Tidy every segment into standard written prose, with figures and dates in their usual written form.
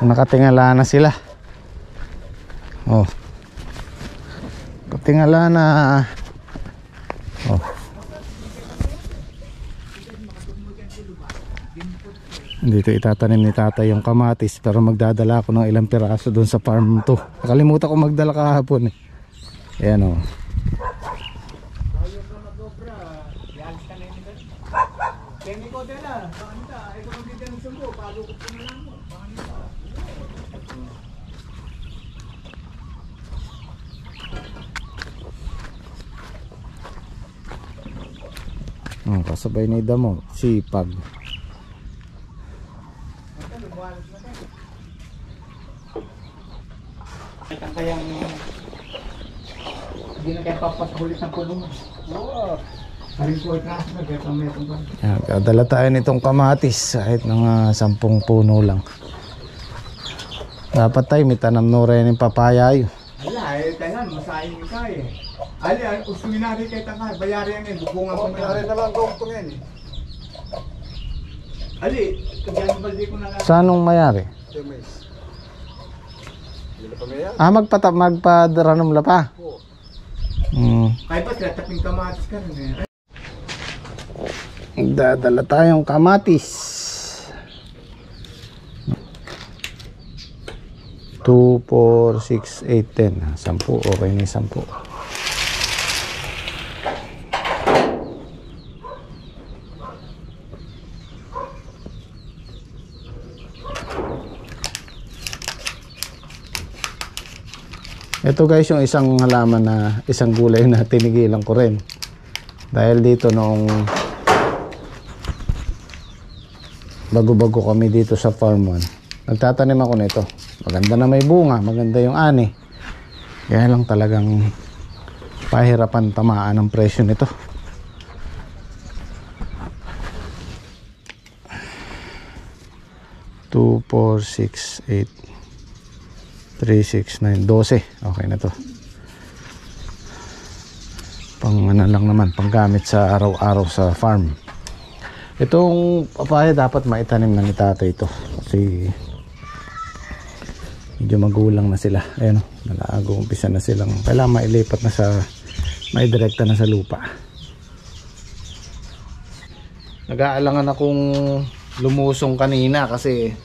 Nakatingala na sila. Oh. Nakatingala na. Oh. Dito itatanim ni tatay yung kamatis, pero magdadala ako ng ilang piraso doon sa farm to. Nakalimutan ko magdala kahapon eh. Ayan o. Kasabay ni damo, sipag. Kayang hindi na kaya papasulit ng puno. Oo. Kadala tayo nitong kamatis kahit mga 10 puno lang. Dapat tayo may tanam no rin yung papaya yun. Ala, tayo masayang ka eh. Ali, usuin natin kay Tangkay, bayari yan eh, bukungan ko na. Bayari na lang gawin ito ngayon eh. Ali, kagyan baldi ko na lang. Saan nung mayari? Magpadara ng lapa? Oo. Kaya ba sila taping kamatis ka rin eh. Dadala tayong kamatis. 2, 4, 6, 8, 10. 10, okay na 10. Ito guys yung isang halaman na isang gulay na tinigilan ko rin. Dahil dito noong bago-bago kami dito sa farm 1, nagtatanim ako nito. Maganda na may bunga, maganda yung ani. Kaya lang talagang pahirapan tamaan ang presyo nito. Two, 4, 6, 8, 3, 6, 9, 12. Okay na to. Pang ano lang naman, panggamit sa araw-araw sa farm. Itong papaya dapat maitanim na ni tatay ito kasi medyo magulang na sila. Ayan o, nalago, umpisa na silang kailangan mailipat na sa maidirekta na sa lupa. Nag-aalangan akong lumusong kanina kasi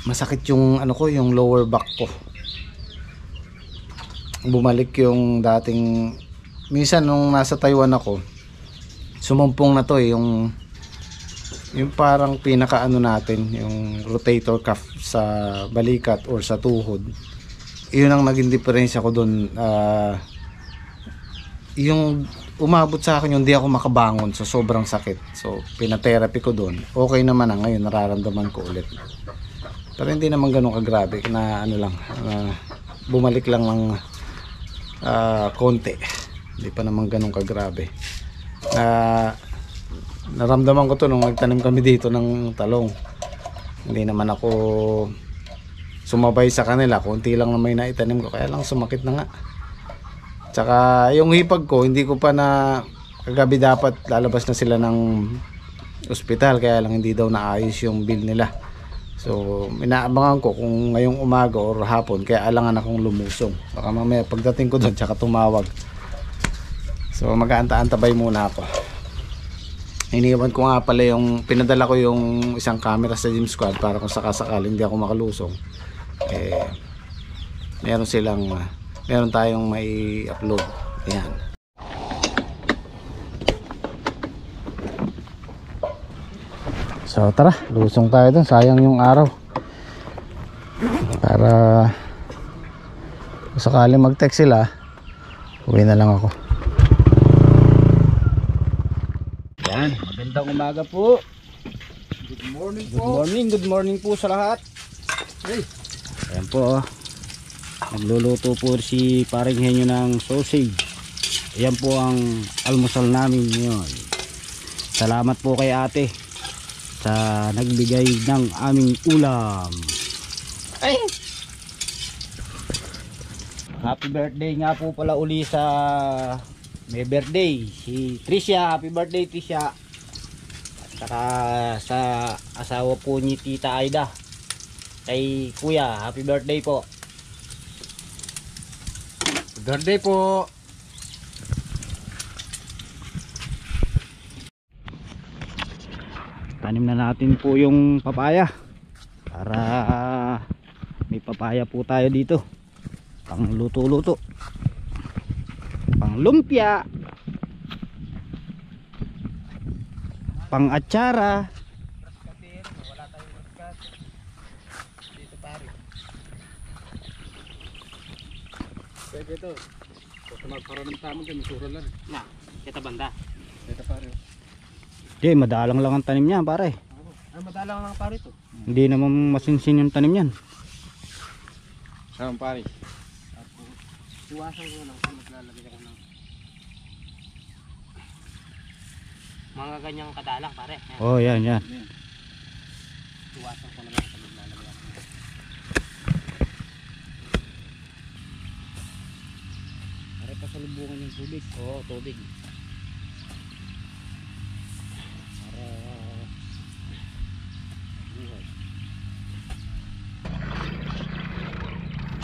masakit yung ano ko, yung lower back ko. Bumalik yung dating, minsan nung nasa Taiwan ako, sumumpong na to yung parang pinaka ano natin, yung rotator cuff sa balikat or sa tuhod. Yun ang naging diferensya ko doon. Yung umabot sa akin yung di ako makabangon sa sobrang sakit. So pinatherapy ko doon. Okay naman na ngayon, nararamdaman ko ulit. Pero hindi naman ganun kagrabe na ano lang, bumalik lang ng konti. Hindi pa naman ganun kagrabe. Naramdaman ko to nung nagtanim kami dito ng talong. Hindi naman ako sumabay sa kanila, konti lang na may naitanim ko, kaya lang sumakit na nga. Tsaka yung hipag ko, hindi ko pa na kagabi dapat lalabas na sila ng ospital, kaya lang hindi daw naayos yung bill nila. So inaabangan ko kung ngayong umaga or hapon, kaya alangan akong lumusong. Baka mamaya pagdating ko doon tsaka tumawag. So mag-aanta-antabay muna ako. Iniwan ko nga pala yung, pinadala ko yung isang camera sa gym squad para kung sakasakali hindi ako makalusong, meron tayong may upload. Ayan. So tara, lusong tayo dun, sayang yung araw. Para sakali mag-text sila, uwi na lang ako. Yan, magandang umaga po. Good morning po. Good morning po sa lahat. Hey. Ayan po, nagluluto po si Paring Henyo ng sausage. Ayan po ang almusal namin ngayon. Salamat po kay ate sa nagbigay ng aming ulam. Ay! Happy birthday nga po pala uli sa may birthday si Tricia. Happy birthday Tricia. At saka sa asawa po ni Tita Aida. kay Kuya. Happy birthday po. Birthday po. Tanim na natin po yung papaya para may papaya po tayo dito. Pang luto-luto. Pang lumpia. Pang atsara. Pwede ito. Kung magkaroon ng tamang ganito lang. Na, kita banda. Ito pare. Di, madalang lang ang tanim niya, pare. Ay, madalang lang pare ito. Hindi naman masinsin yung tanim niyan. Saan pare? Iwasan ko lang kung maglalagay ako ng mga ganyang kadalang, pare. Oh, yan. Iwasan ko lang kung maglalagay ako. Pare, pasalubungan yung tubig. Oo, tubig. Para buhay.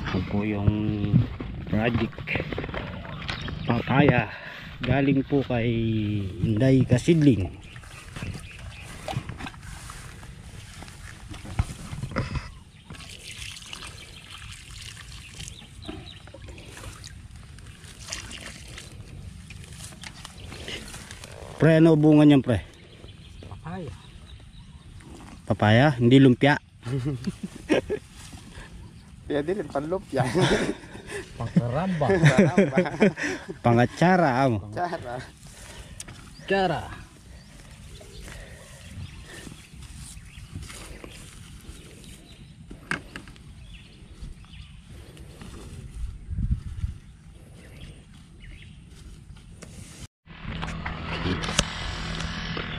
Ito po yung project papaya galing po kay Inday Kasidling. Pre, ano bunga niyan, pre? Papaya. Papaya? Hindi lumpia? Pwede rin panlop yan. Pangkaramba. Pangatsara amo. Tsara. Tsara.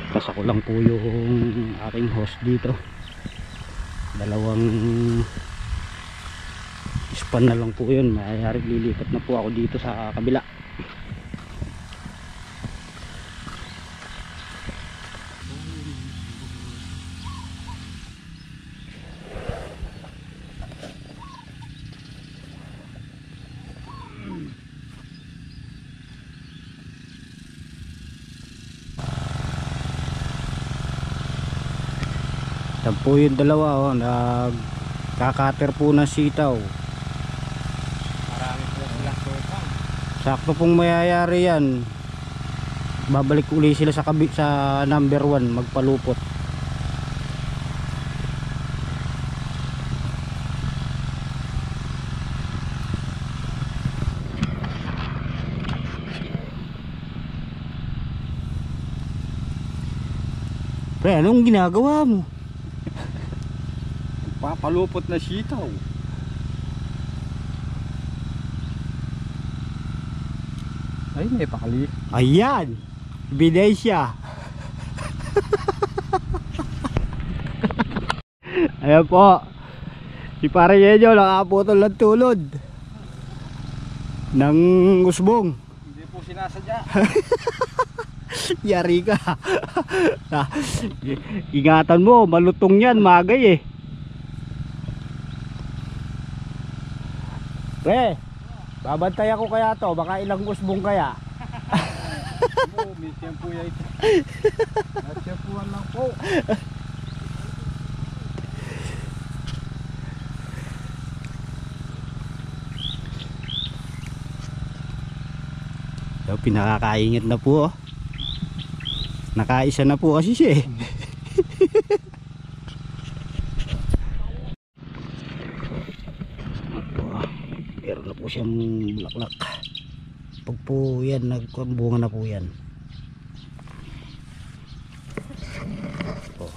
Basta ko lang po yung aking host dito. Dalawang span na lang po yun. Mayayari lilipat na po ako dito sa kabila. Yan po yung dalawa, oh, nagkakater po ng sitaw. Marami po silang sopang. Sakto pong mayayari yan. Babalik uli sila sa number 1 magpalupot. Pre, anong ginagawa mo? Papalupot na sitaw. Ay, may pakali. Ayan, ebidensya. Ayan po, si pare Yenyo nakaputol ng tulod ng usbong. Hindi po sinasadya. Yari ka. Ingatan mo, malutong yan, magay eh. Pre, babantay ako kaya to, baka ilang usbong kaya. May tiyempo yan ito. Tiyempuan lang po. So, pinakakaingit na po, oh. Nakaisa na po kasi siya eh. Meron na po siyang bulaklak. Pag po yan, nagkambunga na po yan. Oh.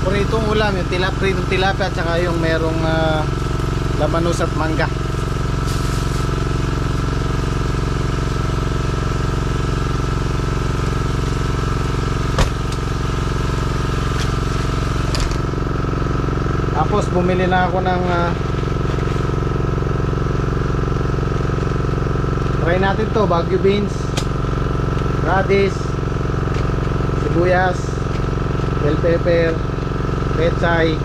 paboritong ulam yung pritong tilapia at saka yung merong lamanus at mangga. Tapos bumili na ako ng try natin to, Baguio beans, radish, sibuyas, bell pepper, pechay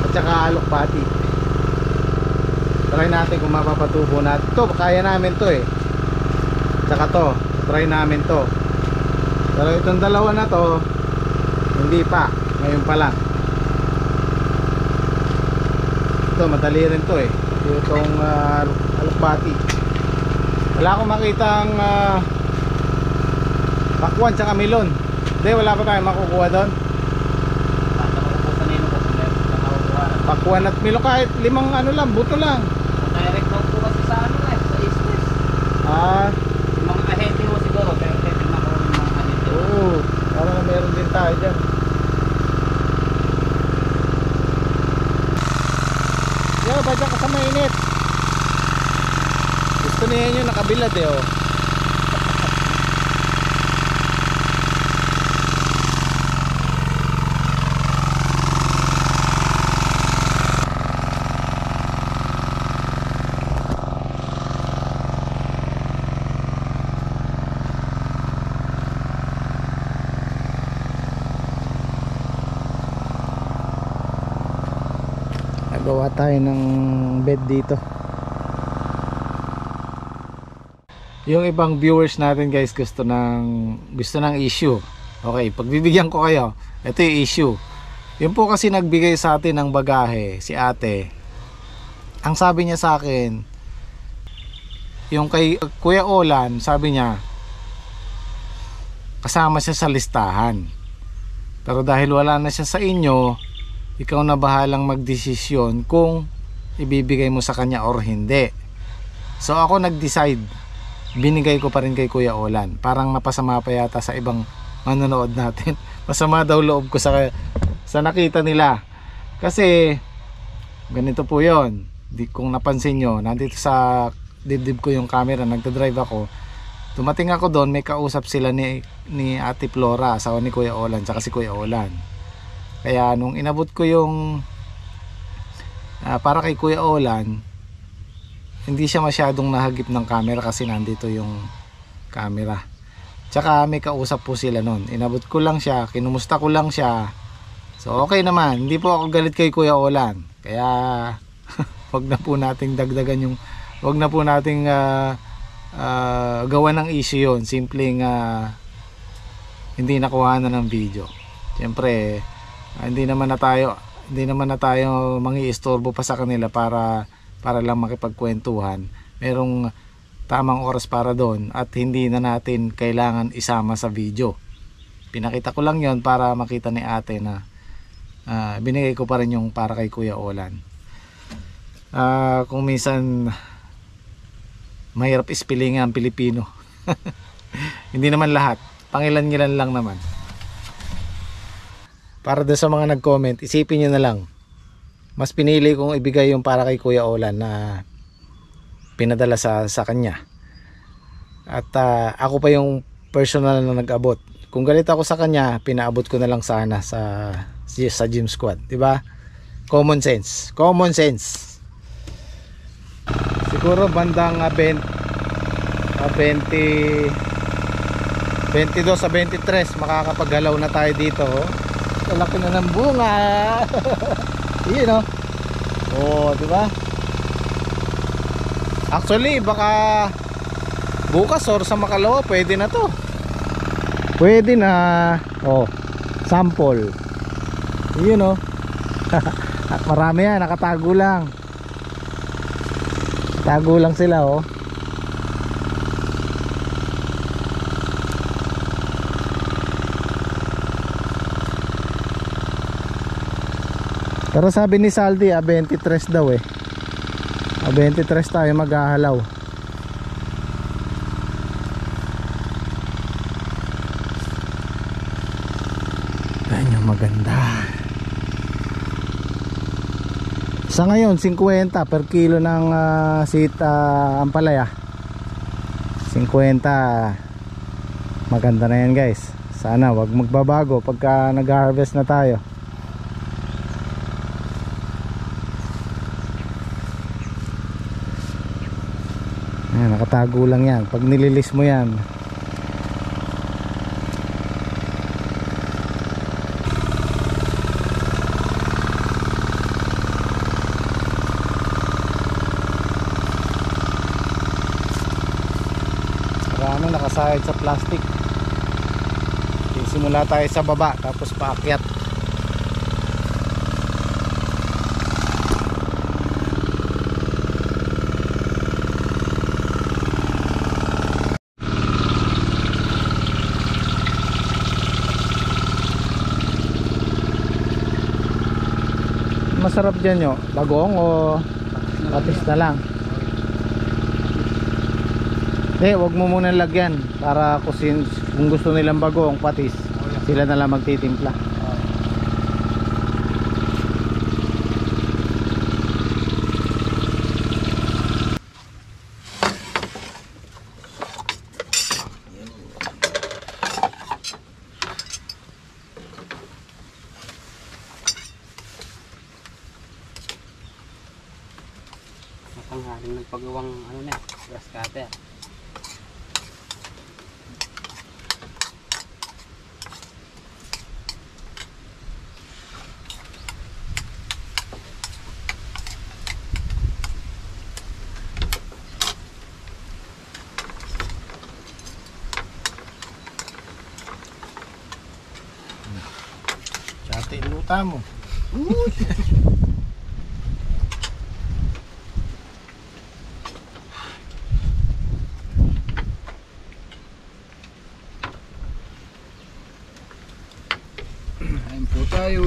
at saka alokbati. Try natin kung mapapatubo natin to, kaya namin to eh. Tsaka to, try namin to. Pero itong dalawa na to hindi pa, ngayon pa lang. Ito madali rin to eh, itong alokbati. Wala akong makitang pakwan tsaka melon. Hindi, wala pa tayong makukuha doon. Pakwan at melon, kahit limang ano lang, buto lang. Direct daw po kasi sa ano eh, sa East West. Mga ahente mo siguro, pero titignan ko yung mga ahente. Oo, para na meron din tayo dyan. Yo, badya ka sa mainit. Gusto niya yun nakabilad eh oh. Gawa tayo ng bed dito. Yung ibang viewers natin guys gusto ng issue. Okay, pagbibigyan ko kayo. Ito yung issue. Yung po kasi nagbigay sa atin ng bagahe, si ate. Ang sabi niya sa akin, yung kay Kuya Olan, sabi niya kasama siya sa listahan. Pero dahil wala na siya sa inyo, ikaw na bahalang magdesisyon kung ibibigay mo sa kanya or hindi. So ako nag-decide, binigay ko pa rin kay Kuya Olan. Parang napasama pa yata sa ibang manonood natin. Masama daw loob ko sa nakita nila. Kasi ganito po yon. Kung napansin nyo, nandito sa dibdib ko yung camera, nagdadrive ako. Dumating ako doon, may kausap sila ni Ate Flora, asawa ni Kuya Olan, saka si Kuya Olan. Kaya nung inabot ko yung para kay Kuya Olan, hindi siya masyadong nahagip ng camera kasi nandito yung camera. Tsaka may kausap po sila nun. Inabot ko lang siya, kinumusta ko lang siya. So okay naman, hindi po ako galit kay Kuya Olan. Kaya wag na po nating dagdagan yung, wag na po nating gawa ng issue yun. Simpleng hindi nakuha na ng video. Siyempre hindi naman na tayo mangi-istorbo pa sa kanila para lang makipagkwentuhan. Merong tamang oras para doon at hindi na natin kailangan isama sa video. Pinakita ko lang yon para makita ni ate na binigay ko pa rin yung para kay Kuya Olan. Kung minsan mahirap ispelling ang Pilipino. Hindi naman lahat, pangilan-ngilan lang naman. Para doon sa mga nag-comment, isipin nyo na lang. Mas pinili kong ibigay yung para kay Kuya Olan na pinadala sa kanya. At ako pa yung personal na nag-abot. Kung galit ako sa kanya, pinaabot ko na lang sana sa Gym Squad, di ba? Common sense. Common sense. Siguro bandang 22 sa 23 makakapaggalaw na tayo dito. Laki na ng bunga. Yun o. Oh, di ba? Actually, baka bukas or sa Makalawa pwede na to. Pwede na. Oh, sample. Yun o. At marami yan, nakatago lang. Tago lang sila oh. Pero sabi ni Saldi 23 daw eh. 23 tayo maghahalaw. Yan yung maganda. Sa ngayon 50 per kilo ng ampalaya. 50. Maganda na yan guys. Sana wag magbabago pagka nag-harvest na tayo. Ayan, nakatago lang yan. Pag nililis mo yan, marami nakasahid sa plastic. Simula tayo sa baba tapos paakyat. Masarap dyan nyo, bagong o patis na lang? Wag mo muna lagyan para kung gusto nilang bagong patis, sila na lang magtitimpla. Matanghaling ng pagawang ano na, grass cutter. Dati luta mo. Kain po tayo.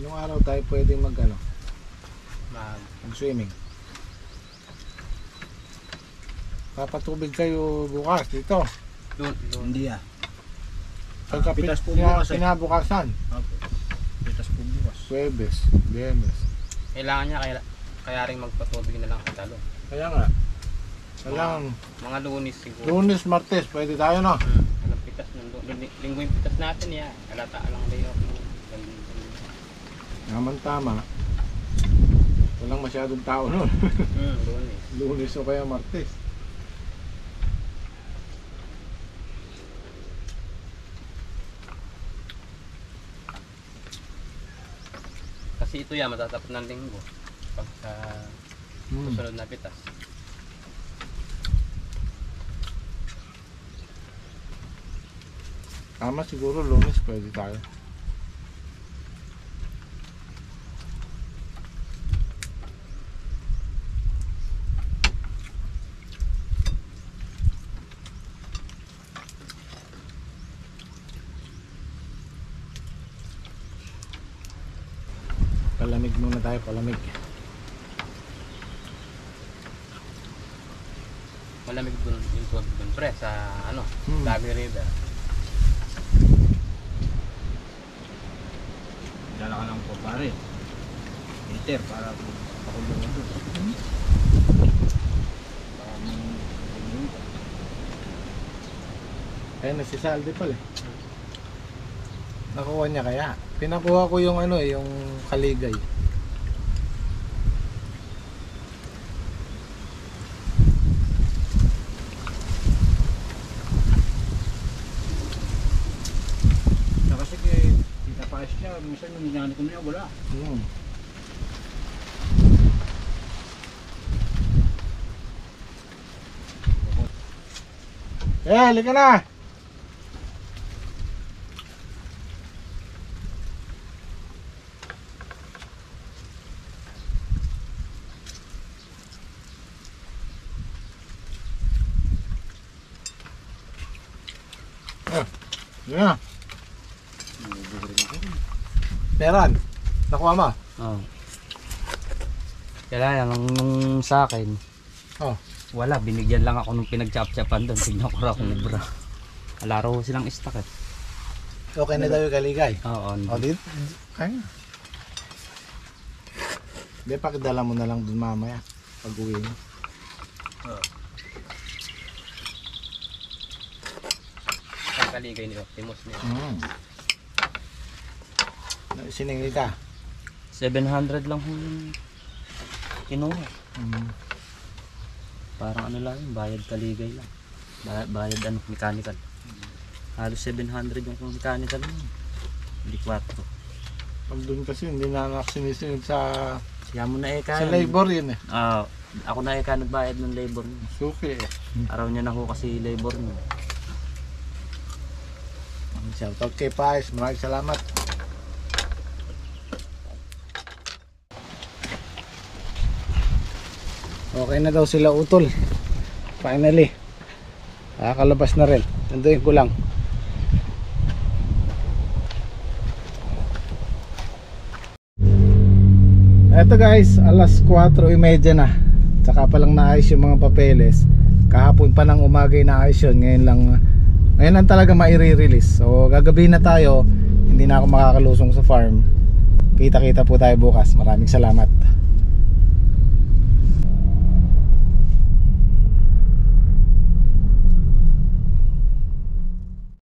Anong araw tayo pwedeng mag-swimming? Papatubig kayo bukas dito. Hindi ah. Pagkapitas po bukas eh. Pinabukasan. Pitas po bukas. Huwebes, Biyernes. Kailangan niya kaya rin magpatubig na lang ang talong. Kaya nga. Kailangan Mga Lunes siguro. Lunes, Martes, pwede tayo no? Alam pitas ng linggo yung pitas natin ya. Halata lang day off. Naman tama. Walang masyadong tao nun. Lunes. Lunes o kaya Martes. Kasi ito ya matatapos ng linggo. Pag sa susunod na pitas. Tama siguro Lunes pwede tayo. Palamig muna tayo, palamig. Malamig dun yung tubig dun pre sa Dami River. Dala ka lang po pare. Heater para pakulong mo doon. Ayun, nagsisaldi pala eh. Nakuha niya kaya. Pinakuha ko yung yung kaligay. Kasi kay kita pa siya, minsan yung ginanit ko niya wala. Halika na! Yeah. Meron. Nakuha mo? Oh. Kaya lang nung sa akin. Oh. Wala, binigyan lang ako nung pinagchap-chapan doon. Tignan ko raw kung libra. Wala raw silang stock eh. Okay na daw yung kaligay. Oo. O, di. Kaya. Di, pakidala mo na lang dun mamaya. Pag uwi mo. Ang kaligay ni Optimus niya. Siningil ka? 700 lang yung kinuha. Parang ano lang, bayad kaligay lang. Bayad ano, mechanical. Halos 700 yung mechanical mo. Hindi 4. Pag doon kasi hindi na sinisunod sa Siya mo na eka. sa labor yun eh. Ako na eka nagbayad ng labor niya. Suki eh. Araw niya na ho kasi labor niya. Shoutout kay Pais. Maraming salamat. Okay na daw sila utol. Finally. Nakakalabas na rin. Nandoon ko lang. Eto guys, alas 4:30 na. Tsaka pa lang naayos yung mga papeles. Kahapon pa ng umaga naayos yun. Ngayon lang talaga maire-release. So gagabi na tayo. Hindi na ako makakalusong sa farm. Kita-kita po tayo bukas. Maraming salamat.